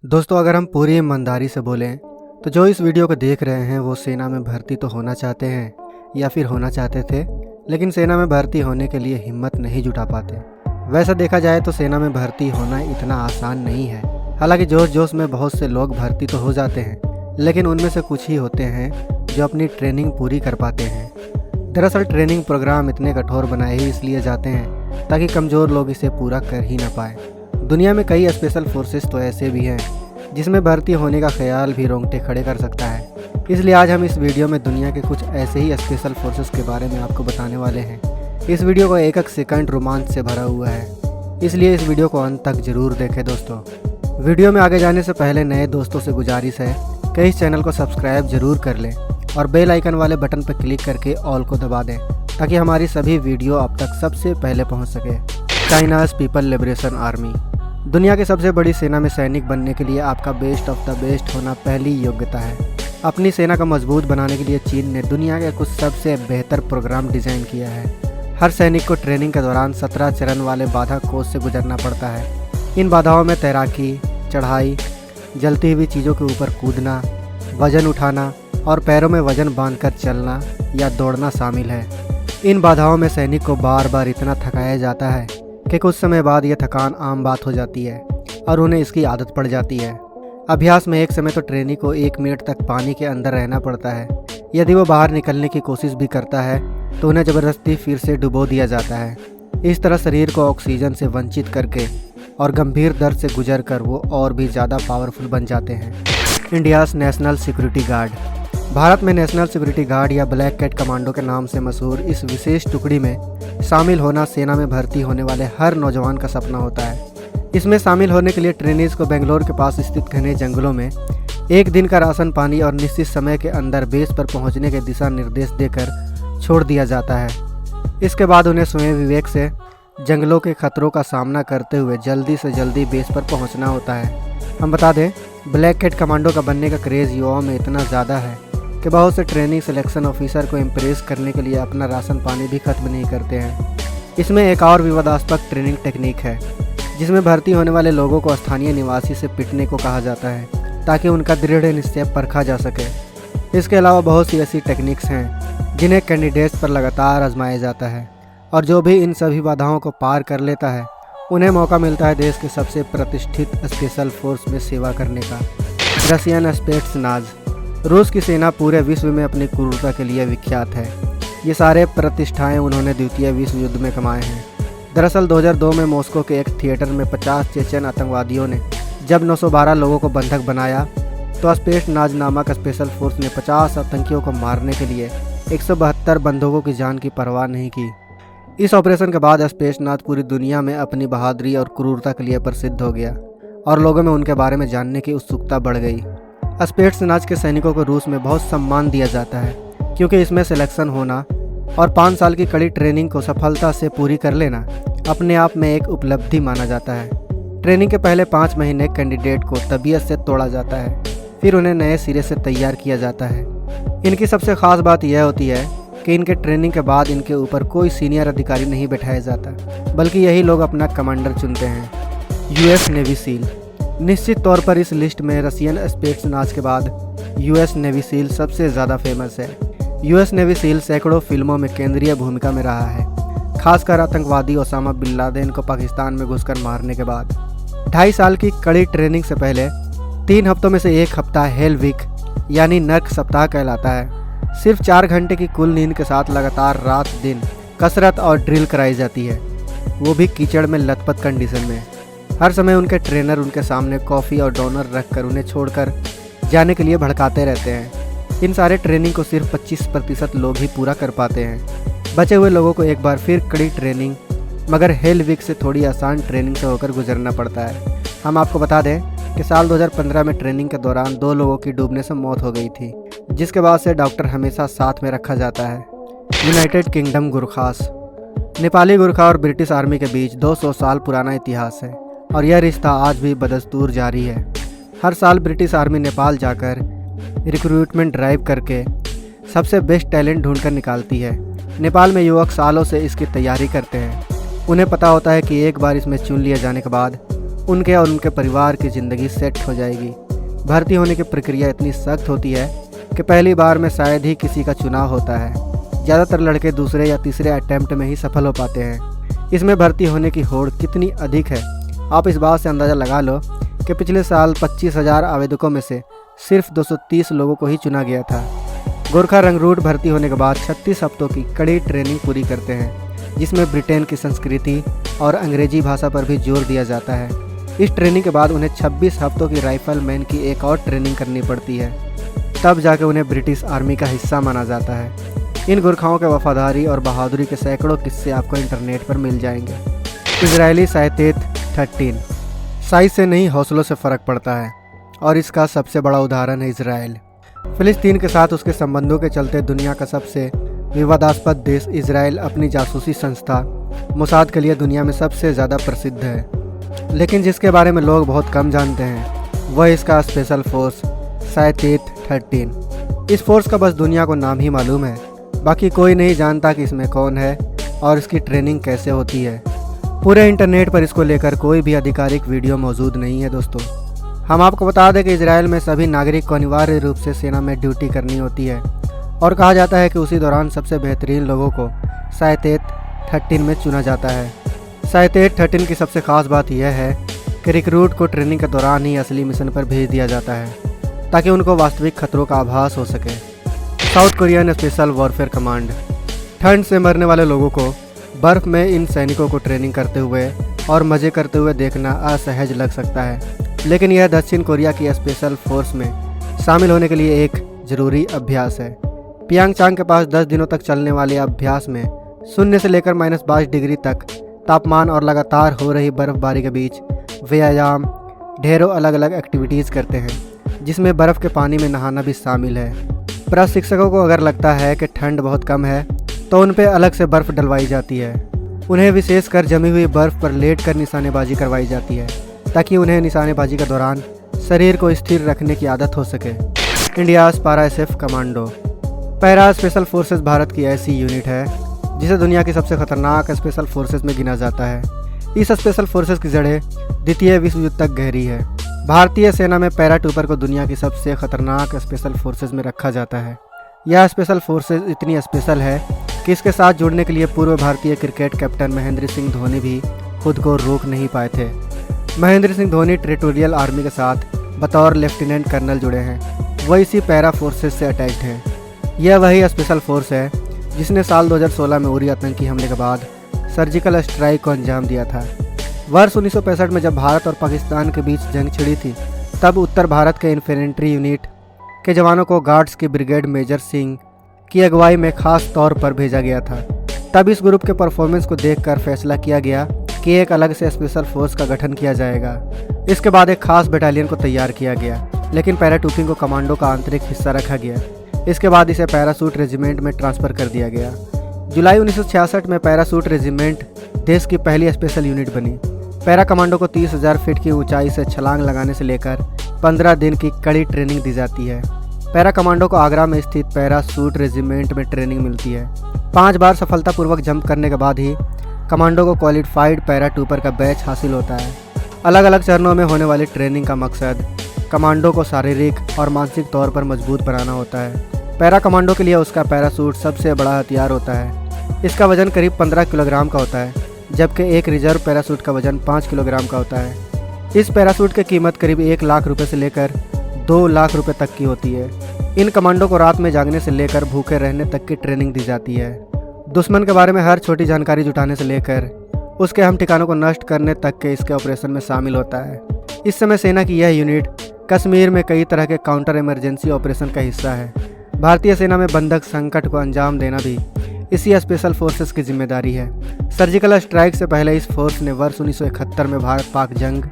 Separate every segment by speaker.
Speaker 1: दोस्तों, अगर हम पूरी ईमानदारी से बोलें तो जो इस वीडियो को देख रहे हैं वो सेना में भर्ती तो होना चाहते हैं या फिर होना चाहते थे, लेकिन सेना में भर्ती होने के लिए हिम्मत नहीं जुटा पाते। वैसा देखा जाए तो सेना में भर्ती होना इतना आसान नहीं है। हालांकि जोश जोश में बहुत से लोग भर्ती तो हो जाते हैं, लेकिन उनमें से कुछ ही होते हैं जो अपनी ट्रेनिंग पूरी कर पाते हैं। दरअसल ट्रेनिंग प्रोग्राम इतने कठोर बनाए ही इसलिए जाते हैं ताकि कमज़ोर लोग इसे पूरा कर ही ना पाए। दुनिया में कई स्पेशल फोर्सेस तो ऐसे भी हैं जिसमें भर्ती होने का ख्याल भी रोंगटे खड़े कर सकता है। इसलिए आज हम इस वीडियो में दुनिया के कुछ ऐसे ही स्पेशल फोर्सेस के बारे में आपको बताने वाले हैं। इस वीडियो को एक एक सेकंड रोमांच से भरा हुआ है, इसलिए इस वीडियो को अंत तक जरूर देखें। दोस्तों, वीडियो में आगे जाने से पहले नए दोस्तों से गुजारिश है कि इस चैनल को सब्सक्राइब जरूर कर लें और बेल आइकन वाले बटन पर क्लिक करके ऑल को दबा दें ताकि हमारी सभी वीडियो आप तक सबसे पहले पहुंच सके। China's people liberation army. दुनिया की सबसे बड़ी सेना में सैनिक बनने के लिए आपका बेस्ट ऑफ द बेस्ट होना पहली योग्यता है। अपनी सेना को मजबूत बनाने के लिए चीन ने दुनिया के कुछ सबसे बेहतर प्रोग्राम डिज़ाइन किया है। हर सैनिक को ट्रेनिंग के दौरान 17 चरण वाले बाधा कोष से गुजरना पड़ता है। इन बाधाओं में तैराकी, चढ़ाई, जलती हुई चीज़ों के ऊपर कूदना, वजन उठाना और पैरों में वजन बांधकर चलना या दौड़ना शामिल है। इन बाधाओं में सैनिक को बार बार इतना थकाया जाता है कि कुछ समय बाद यह थकान आम बात हो जाती है और उन्हें इसकी आदत पड़ जाती है। अभ्यास में एक समय तो ट्रेनी को 1 मिनट तक पानी के अंदर रहना पड़ता है। यदि वो बाहर निकलने की कोशिश भी करता है तो उन्हें ज़बरदस्ती फिर से डुबो दिया जाता है। इस तरह शरीर को ऑक्सीजन से वंचित करके और गंभीर दर्द से गुजर कर वो और भी ज़्यादा पावरफुल बन जाते हैं। India's national security guard. Bharat में नेशनल सिक्योरिटी गार्ड या ब्लैक कैट कमांडो के नाम से मशहूर इस विशेष टुकड़ी में शामिल होना सेना में भर्ती होने वाले हर नौजवान का सपना होता है। इसमें शामिल होने के लिए ट्रेनीज़ को बेंगलोर के पास स्थित घने जंगलों में 1 दिन का राशन पानी और निश्चित समय के अंदर बेस पर पहुंचने के दिशा निर्देश देकर छोड़ दिया जाता है। इसके बाद उन्हें स्वयं विवेक से जंगलों के खतरों का सामना करते हुए जल्दी से जल्दी बेस पर पहुँचना होता है। हम बता दें, ब्लैक कैट कमांडो का बनने का क्रेज़ युवाओं में इतना ज़्यादा है कि बहुत से ट्रेनिंग सिलेक्शन ऑफिसर को इम्प्रेस करने के लिए अपना राशन पानी भी खत्म नहीं करते हैं। इसमें एक और विवादास्पद ट्रेनिंग टेक्निक है जिसमें भर्ती होने वाले लोगों को स्थानीय निवासी से पिटने को कहा जाता है ताकि उनका दृढ़ निश्चय परखा जा सके। इसके अलावा बहुत सी ऐसी टेक्निक्स हैं जिन्हें कैंडिडेट्स पर लगातार आजमाया जाता है और जो भी इन सभी बाधाओं को पार कर लेता है उन्हें मौका मिलता है देश के सबसे प्रतिष्ठित स्पेशल फोर्स में सेवा करने का। Russian Spetsnaz. रूस की सेना पूरे विश्व में अपनी क्रूरता के लिए विख्यात है। ये सारे प्रतिष्ठाएं उन्होंने द्वितीय विश्व युद्ध में कमाए हैं। दरअसल 2002 में मॉस्को के एक थिएटर में 50 चेचन आतंकवादियों ने जब 912 लोगों को बंधक बनाया तो स्पेट्सनाज़ नामक स्पेशल फोर्स ने 50 आतंकियों को मारने के लिए 172 बंधकों की जान की परवाह नहीं की। इस ऑपरेशन के बाद स्पेट्सनाज़ पूरी दुनिया में अपनी बहादुरी और क्रूरता के लिए प्रसिद्ध हो गया और लोगों में उनके बारे में जानने की उत्सुकता बढ़ गई। स्पेट्सनाज़ के सैनिकों को रूस में बहुत सम्मान दिया जाता है क्योंकि इसमें सिलेक्शन होना और 5 साल की कड़ी ट्रेनिंग को सफलता से पूरी कर लेना अपने आप में एक उपलब्धि माना जाता है। ट्रेनिंग के पहले 5 महीने कैंडिडेट को तबीयत से तोड़ा जाता है, फिर उन्हें नए सिरे से तैयार किया जाता है। इनकी सबसे ख़ास बात यह होती है कि इनके ट्रेनिंग के बाद इनके ऊपर कोई सीनियर अधिकारी नहीं बैठाया जाता, बल्कि यही लोग अपना कमांडर चुनते हैं। US navy seal. निश्चित तौर पर इस लिस्ट में रशियन स्पेट्सनाज़ के बाद यूएस नेवी सील सबसे ज़्यादा फेमस है। यूएस नेवी सील सैकड़ों फिल्मों में केंद्रीय भूमिका में रहा है, खासकर आतंकवादी ओसामा बिन लादेन को पाकिस्तान में घुसकर मारने के बाद। 2.5 साल की कड़ी ट्रेनिंग से पहले 3 हफ्तों में से 1 हफ्ता हेल वीक यानी नर्क सप्ताह कहलाता है। सिर्फ 4 घंटे की कुल नींद के साथ लगातार रात दिन कसरत और ड्रिल कराई जाती है, वो भी कीचड़ में लथपथ कंडीशन में। हर समय उनके ट्रेनर उनके सामने कॉफ़ी और डोनर रखकर उन्हें छोड़कर जाने के लिए भड़काते रहते हैं। इन सारे ट्रेनिंग को सिर्फ 25% लोग ही पूरा कर पाते हैं। बचे हुए लोगों को एक बार फिर कड़ी ट्रेनिंग मगर हेल वीक से थोड़ी आसान ट्रेनिंग से होकर गुजरना पड़ता है। हम आपको बता दें कि साल 2015 में ट्रेनिंग के दौरान 2 लोगों की डूबने से मौत हो गई थी, जिसके बाद से डॉक्टर हमेशा साथ में रखा जाता है। United Kingdom Gurkhas. Nepali Gurkha और ब्रिटिश आर्मी के बीच 200 साल पुराना इतिहास है और यह रिश्ता आज भी बदस्तूर जारी है। हर साल ब्रिटिश आर्मी नेपाल जाकर रिक्रूटमेंट ड्राइव करके सबसे बेस्ट टैलेंट ढूंढकर निकालती है। नेपाल में युवक सालों से इसकी तैयारी करते हैं। उन्हें पता होता है कि एक बार इसमें चुन लिया जाने के बाद उनके और उनके परिवार की ज़िंदगी सेट हो जाएगी। भर्ती होने की प्रक्रिया इतनी सख्त होती है कि पहली बार में शायद ही किसी का चुनाव होता है। ज़्यादातर लड़के दूसरे या तीसरे अटैम्प्ट में ही सफल हो पाते हैं। इसमें भर्ती होने की होड़ कितनी अधिक है, आप इस बात से अंदाज़ा लगा लो कि पिछले साल 25,000 आवेदकों में से सिर्फ 230 लोगों को ही चुना गया था। गोरखा रंगरूट भर्ती होने के बाद 36 हफ्तों की कड़ी ट्रेनिंग पूरी करते हैं, जिसमें ब्रिटेन की संस्कृति और अंग्रेजी भाषा पर भी जोर दिया जाता है। इस ट्रेनिंग के बाद उन्हें 26 हफ्तों की राइफलमैन की एक और ट्रेनिंग करनी पड़ती है, तब जाकर उन्हें ब्रिटिश आर्मी का हिस्सा माना जाता है। इन गोरखाओं के वफादारी और बहादुरी के सैकड़ों किस्से आपको इंटरनेट पर मिल जाएंगे। इजरायली साइतेत 13 साइज से नहीं हौसलों से फ़र्क पड़ता है, और इसका सबसे बड़ा उदाहरण है इजराइल। फ़िलिस्तीन के साथ उसके संबंधों के चलते दुनिया का सबसे विवादास्पद देश इजराइल अपनी जासूसी संस्था मोसाद के लिए दुनिया में सबसे ज़्यादा प्रसिद्ध है। लेकिन जिसके बारे में लोग बहुत कम जानते हैं वह इसका स्पेशल फोर्स साइतेत 13। इस फोर्स का बस दुनिया को नाम ही मालूम है, बाकी कोई नहीं जानता कि इसमें कौन है और इसकी ट्रेनिंग कैसे होती है। पूरे इंटरनेट पर इसको लेकर कोई भी आधिकारिक वीडियो मौजूद नहीं है। दोस्तों, हम आपको बता दें कि इजराइल में सभी नागरिक को अनिवार्य रूप से सेना में ड्यूटी करनी होती है, और कहा जाता है कि उसी दौरान सबसे बेहतरीन लोगों को साइतेत 13 में चुना जाता है। साइतेत 13 की सबसे ख़ास बात यह है कि रिक्रूट को ट्रेनिंग के दौरान ही असली मिशन पर भेज दिया जाता है, ताकि उनको वास्तविक खतरों का आभास हो सके। South Korean special warfare command. ठंड से मरने वाले लोगों को बर्फ़ में इन सैनिकों को ट्रेनिंग करते हुए और मज़े करते हुए देखना असहज लग सकता है, लेकिन यह दक्षिण कोरिया की स्पेशल फोर्स में शामिल होने के लिए एक ज़रूरी अभ्यास है। पियांगचांग के पास 10 दिनों तक चलने वाले अभ्यास में 0 से लेकर -22 डिग्री तक तापमान और लगातार हो रही बर्फ़बारी के बीच व्यायाम, ढेरों अलग अलग एक्टिविटीज़ करते हैं, जिसमें बर्फ़ के पानी में नहाना भी शामिल है। प्रशिक्षकों को अगर लगता है कि ठंड बहुत कम है तो उन पर अलग से बर्फ़ डलवाई जाती है। उन्हें विशेषकर जमी हुई बर्फ़ पर लेटकर निशानेबाजी करवाई जाती है, ताकि उन्हें निशानेबाजी के दौरान शरीर को स्थिर रखने की आदत हो सके। India's para SF commando. Para special forces Bharat की ऐसी यूनिट है जिसे दुनिया की सबसे खतरनाक स्पेशल फोर्सेस में गिना जाता है। इस स्पेशल फोर्सेस की जड़ें द्वितीय विश्व युद्ध तक गहरी है। भारतीय सेना में पैराट्रूपर को दुनिया की सबसे खतरनाक स्पेशल फोर्सेस में रखा जाता है। यह स्पेशल फोर्सेस इतनी स्पेशल है कि इसके साथ जुड़ने के लिए पूर्व भारतीय क्रिकेट कैप्टन महेंद्र सिंह धोनी भी खुद को रोक नहीं पाए थे। महेंद्र सिंह धोनी टेरिटोरियल आर्मी के साथ बतौर लेफ्टिनेंट कर्नल जुड़े हैं। वह इसी पैरा फोर्सेस से अटैच्ड हैं। यह वही स्पेशल फोर्स है जिसने साल 2016 में उरी आतंकी हमले के बाद सर्जिकल स्ट्राइक को अंजाम दिया था। वर्ष 1965 में जब भारत और पाकिस्तान के बीच जंग छिड़ी थी, तब उत्तर भारत के इन्फेंट्री यूनिट के जवानों को गार्ड्स की ब्रिगेड मेजर सिंह की अगुवाई में खास तौर पर भेजा गया था। तब इस ग्रुप के परफॉर्मेंस को देखकर फैसला किया गया कि एक अलग से स्पेशल फोर्स का गठन किया जाएगा। इसके बाद एक खास बटालियन को तैयार किया गया, लेकिन पैराट्रूपिंग को कमांडो का आंतरिक हिस्सा रखा गया। इसके बाद इसे पैरासूट रेजिमेंट में ट्रांसफ़र कर दिया गया। जुलाई 1966 में पैरासूट रेजिमेंट देश की पहली स्पेशल यूनिट बनी। पैरा कमांडो को 30,000 फीट की ऊंचाई से छलांग लगाने से लेकर 15 दिन की कड़ी ट्रेनिंग दी जाती है। पैरा कमांडो को आगरा में स्थित पैरासूट रेजिमेंट में ट्रेनिंग मिलती है। 5 बार सफलतापूर्वक जंप करने के बाद ही कमांडो को क्वालिफाइड पैराट्रूपर का बैच हासिल होता है। अलग अलग चरणों में होने वाली ट्रेनिंग का मकसद कमांडो को शारीरिक और मानसिक तौर पर मजबूत बनाना होता है। पैरा कमांडो के लिए उसका पैरासूट सबसे बड़ा हथियार होता है। इसका वजन करीब 15 किलोग्राम का होता है, जबकि एक रिजर्व पैरासूट का वजन 5 किलोग्राम का होता है। इस पैरासूट की कीमत करीब 1 लाख रुपए से लेकर 2 लाख रुपए तक की होती है। इन कमांडो को रात में जागने से लेकर भूखे रहने तक की ट्रेनिंग दी जाती है। दुश्मन के बारे में हर छोटी जानकारी जुटाने से लेकर उसके हम ठिकानों को नष्ट करने तक के इसके ऑपरेशन में शामिल होता है। इस समय सेना की यह यूनिट कश्मीर में कई तरह के काउंटर इमरजेंसी ऑपरेशन का हिस्सा है। भारतीय सेना में बंधक संकट को अंजाम देना भी इसी स्पेशल फोर्सेस की जिम्मेदारी है। सर्जिकल स्ट्राइक से पहले इस फोर्स ने वर्ष 1971 में भारत पाक जंग,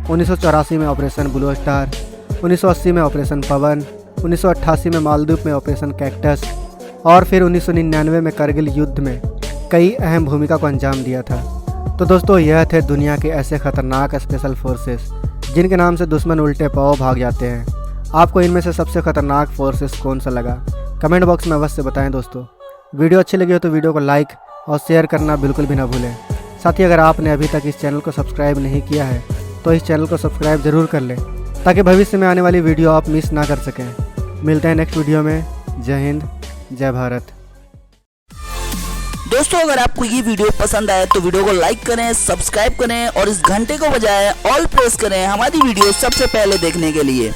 Speaker 1: 1984 में ऑपरेशन ब्लू स्टार, 1980 में ऑपरेशन पवन, 1988 में मालदीव में ऑपरेशन कैक्टस और फिर 1999 में करगिल युद्ध में कई अहम भूमिका को अंजाम दिया था। तो दोस्तों, यह थे दुनिया के ऐसे खतरनाक स्पेशल फोर्सेस जिनके नाम से दुश्मन उल्टे पाँव भाग जाते हैं। आपको इनमें से सबसे खतरनाक फोर्सेस कौन सा लगा? कमेंट बॉक्स में अवश्य बताएं दोस्तों। वीडियो अच्छी लगी हो तो वीडियो को लाइक और शेयर करना बिल्कुल भी ना भूलें। साथ ही अगर आपने अभी तक इस चैनल को सब्सक्राइब नहीं किया है तो इस चैनल को सब्सक्राइब ज़रूर कर लें ताकि भविष्य में आने वाली वीडियो आप मिस ना कर सकें। मिलते हैं नेक्स्ट वीडियो में। जय हिंद, जय भारत।
Speaker 2: दोस्तों, अगर आपको ये वीडियो पसंद आए तो वीडियो को लाइक करें, सब्सक्राइब करें और इस घंटे को बजाय ऑल प्रेस करें हमारी वीडियो सबसे पहले देखने के लिए।